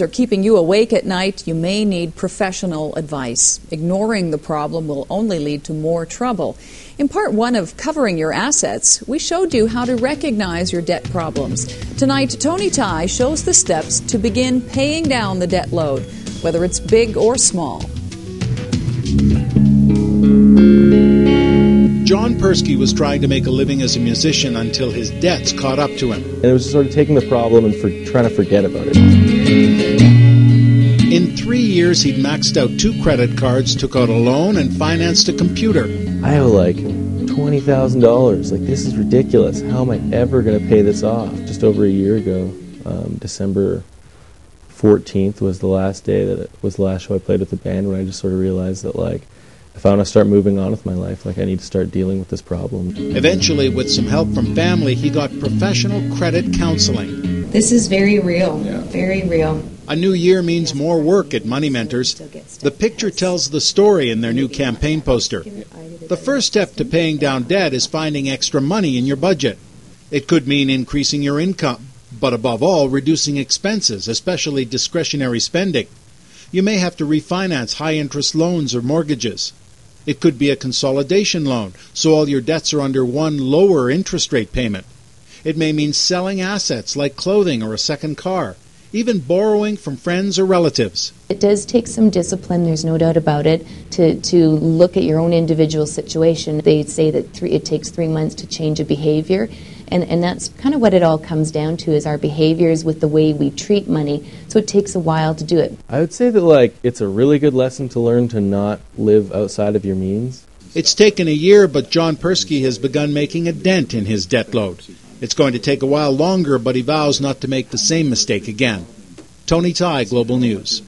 Are keeping you awake at night, you may need professional advice. Ignoring the problem will only lead to more trouble. In part one of Covering Your Assets, we showed you how to recognize your debt problems. Tonight, Tony Tai shows the steps to begin paying down the debt load, whether it's big or small. John Persky was trying to make a living as a musician until his debts caught up to him. And it was sort of taking the problem and trying to forget about it. In 3 years, he'd maxed out 2 credit cards, took out a loan, and financed a computer. I owe like $20,000. Like, this is ridiculous. How am I ever going to pay this off? Just over a year ago, December 14th was the last day that it was the last show I played with the band, when I just sort of realized that, like, if I want to start moving on with my life, like, I need to start dealing with this problem. Eventually, with some help from family, he got professional credit counseling. This is very real, very real. A new year means more work at Money Mentors. The picture tells the story in their new campaign poster. The first step to paying down debt is finding extra money in your budget. It could mean increasing your income, but above all, reducing expenses, especially discretionary spending. You may have to refinance high-interest loans or mortgages. It could be a consolidation loan, so all your debts are under one lower interest rate payment. It may mean selling assets like clothing or a second car, even borrowing from friends or relatives. It does take some discipline, there's no doubt about it, to look at your own individual situation. They say that it takes 3 months to change a behavior, and that's kind of what it all comes down to, is our behaviors with the way we treat money. So it takes a while to do it. I would say that, like, it's a really good lesson to learn to not live outside of your means. It's taken a year, but John Persky has begun making a dent in his debt load. It's going to take a while longer, but he vows not to make the same mistake again. Tony Tai, Global News.